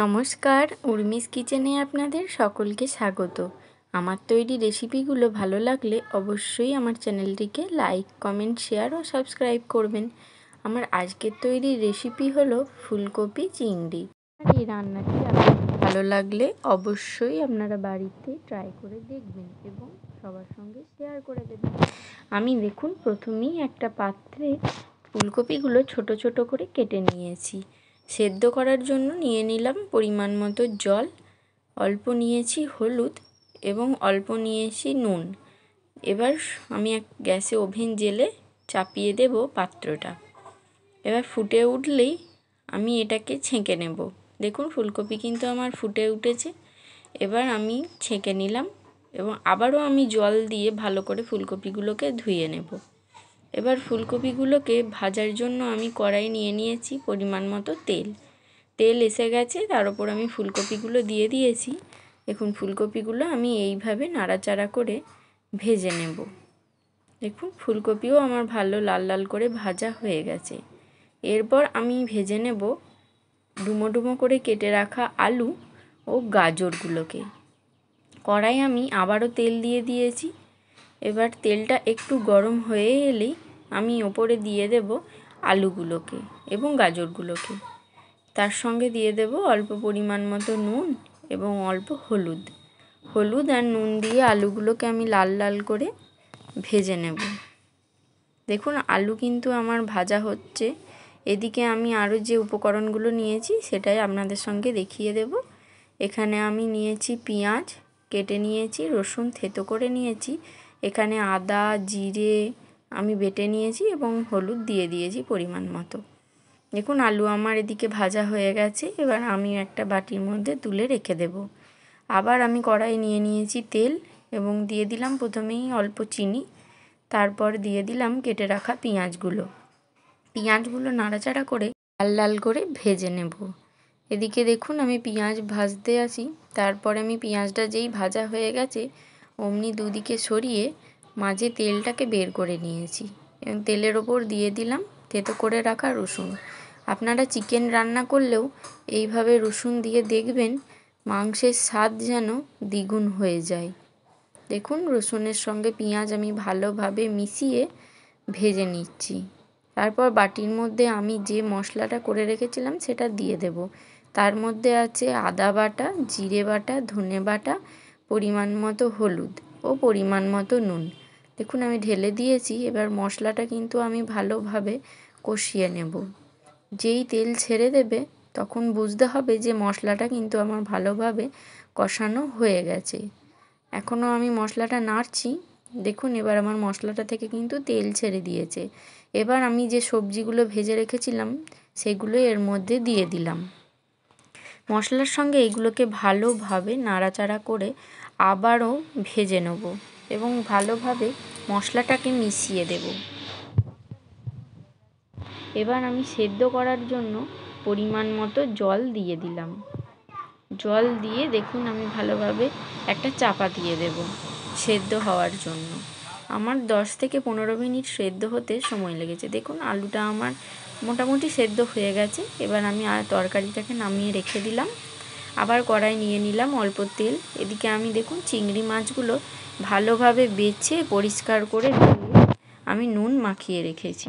নমস্কার, উর্মিস কিচেনে আপনাদের সকলকে স্বাগত। আমার তৈরি রেসিপিগুলো ভালো লাগলে অবশ্যই আমার চ্যানেলটিকে লাইক, কমেন্ট, শেয়ার ও সাবস্ক্রাইব করবেন। আমার আজকের তৈরি রেসিপি হলো ফুলকপি চিংড়ি। আর এই রান্নাটি আপনাদের ভালো লাগলে অবশ্যই আপনারা বাড়িতে ট্রাই করে দেখবেন এবং সবার সঙ্গে শেয়ার করে দেবেন। আমি দেখুন প্রথমেই একটা পাত্রে ফুলকপিগুলো ছোট ছোট করে কেটে নিয়েছি। সেদ্ধ করার জন্য নিয়ে নিলাম পরিমাণ মতো জল, অল্প নিয়েছি হলুদ এবং অল্প নিয়েছি নুন। এবার আমি গ্যাসে ওভেন জ্বেলে চাপিয়ে দেব পাত্রটা। এবার ফুটে উঠলেই আমি এটাকে ছেঁকে নেব। দেখুন ফুলকপি কিন্তু আমার ফুটে উঠেছে। এবার আমি ছেঁকে নিলাম এবং আবারও আমি জল দিয়ে ভালো করে ফুলকপিগুলোকে ধুয়ে নেব। এবার ফুলকপিগুলোকে ভাজার জন্য আমি কড়াই নিয়ে নিয়েছি পরিমাণ মতো তেল এসে গেছে, তার উপর আমি ফুলকপিগুলো দিয়ে দিয়েছি। দেখুন ফুলকপিগুলো আমি এইভাবে নাড়াচাড়া করে ভেজে নেব। দেখুন ফুলকপিও আমার ভালো লাল লাল করে ভাজা হয়ে গেছে। এরপর আমি ভেজে নেব ডুমো ডুমো করে কেটে রাখা আলু ও গাজরগুলোকে। কড়াই আমি আবারও তেল দিয়ে দিয়েছি। এবার তেলটা একটু গরম হয়ে এলেই আমি ওপরে দিয়ে দেব আলুগুলোকে এবং গাজরগুলোকে। তার সঙ্গে দিয়ে দেব অল্প পরিমাণ মতো নুন এবং অল্প হলুদ আর নুন দিয়ে আলুগুলোকে আমি লাল লাল করে ভেজে নেব। দেখুন আলু কিন্তু আমার ভাজা হচ্ছে। এদিকে আমি আরও যে উপকরণগুলো নিয়েছি সেটাই আপনাদের সঙ্গে দেখিয়ে দেব। এখানে আমি নিয়েছি পেঁয়াজ কেটে নিয়েছি, রসুন থেতো করে নিয়েছি, এখানে আদা জিরে আমি বেটে নিয়েছি এবং হলুদ দিয়ে দিয়েছি পরিমাণ মতো। দেখুন আলু আমার এদিকে ভাজা হয়ে গেছে। এবার আমি একটা বাটির মধ্যে তুলে রেখে দেব। আবার আমি কড়াই নিয়ে নিয়েছি তেল এবং দিয়ে দিলাম প্রথমেই অল্প চিনি, তারপর দিয়ে দিলাম কেটে রাখা পেঁয়াজগুলো নাড়াচাড়া করে লাল লাল করে ভেজে নেব। এদিকে দেখুন আমি পেঁয়াজ ভাজতে আসি, তারপরে আমি পেঁয়াজটা যেই ভাজা হয়ে গেছে অমনি দুদিকে সরিয়ে মাঝে তেলটাকে বের করে নিয়েছি এবং তেলের ওপর দিয়ে দিলাম থেতো করে রাখা রসুন। আপনারা চিকেন রান্না করলেও এইভাবে রসুন দিয়ে দেখবেন মাংসের স্বাদ যেন দ্বিগুণ হয়ে যায়। দেখুন রসুনের সঙ্গে পেঁয়াজ আমি ভালোভাবে মিশিয়ে ভেজে নিচ্ছি। তারপর বাটির মধ্যে আমি যে মশলাটা করে রেখেছিলাম সেটা দিয়ে দেব। তার মধ্যে আছে আদা বাটা, জিরে বাটা, ধনে বাটা, পরিমাণ মতো হলুদ ও পরিমাণ মতো নুন। দেখুন আমি ঢেলে দিয়েছি। এবার মশলাটা কিন্তু আমি ভালোভাবে কষিয়ে নেব। যেই তেল ছেড়ে দেবে তখন বুঝতে হবে যে মশলাটা কিন্তু আমার ভালোভাবে কষানো হয়ে গেছে। এখনও আমি মশলাটা নাড়ছি। দেখুন এবার আমার মশলাটা থেকে কিন্তু তেল ছেড়ে দিয়েছে। এবার আমি যে সবজিগুলো ভেজে রেখেছিলাম সেগুলো এর মধ্যে দিয়ে দিলাম। মশলার সঙ্গে এগুলোকে ভালোভাবে নাড়াচাড়া করে আবারও ভেজে নেব এবং ভালোভাবে মশলাটাকে মিশিয়ে দেব। এবার আমি সেদ্ধ করার জন্য পরিমাণ মতো জল দিয়ে দিলাম। জল দিয়ে দেখুন আমি ভালোভাবে একটা চাপা দিয়ে দেব সেদ্ধ হওয়ার জন্য। আমার 10 থেকে 15 মিনিট সেদ্ধ হতে সময় লেগেছে। দেখুন আলুটা আমার মোটামুটি সেদ্ধ হয়ে গেছে। এবার আমি তরকারিটাকে নামিয়ে রেখে দিলাম। আবার কড়াই নিয়ে নিলাম অল্প তেল। এদিকে আমি দেখুন চিংড়ি মাছগুলো ভালোভাবে বেছে পরিষ্কার করে ধুয়ে আমি নুন মাখিয়ে রেখেছি।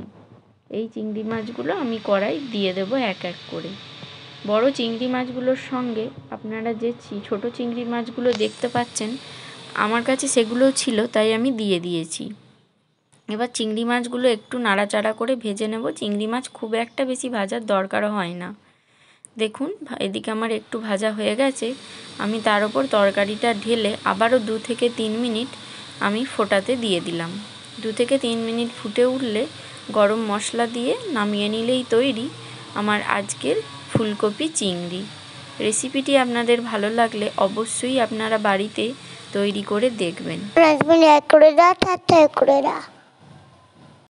এই চিংড়ি মাছগুলো আমি কড়াই দিয়ে দেব এক এক করে। বড় চিংড়ি মাছগুলোর সঙ্গে আপনারা যে ছোট চিংড়ি মাছগুলো দেখতে পাচ্ছেন আমার কাছে সেগুলোও ছিল, তাই আমি দিয়ে দিয়েছি। এবার চিংড়ি মাছগুলো একটু নাড়াচাড়া করে ভেজে নেব। চিংড়ি মাছ খুব একটা বেশি ভাজার দরকারও হয় না। দেখুন এদিকে আমার একটু ভাজা হয়ে গেছে। আমি তার উপর তরকারিটা ঢেলে আবারও 2 থেকে 3 মিনিট আমি ফোটাতে দিয়ে দিলাম। 2 থেকে 3 মিনিট ফুটে উঠলে গরম মশলা দিয়ে নামিয়ে নিলেই তৈরি আমার আজকের ফুলকপি চিংড়ি। রেসিপিটি আপনাদের ভালো লাগলে অবশ্যই আপনারা বাড়িতে তৈরি করে দেখবেন।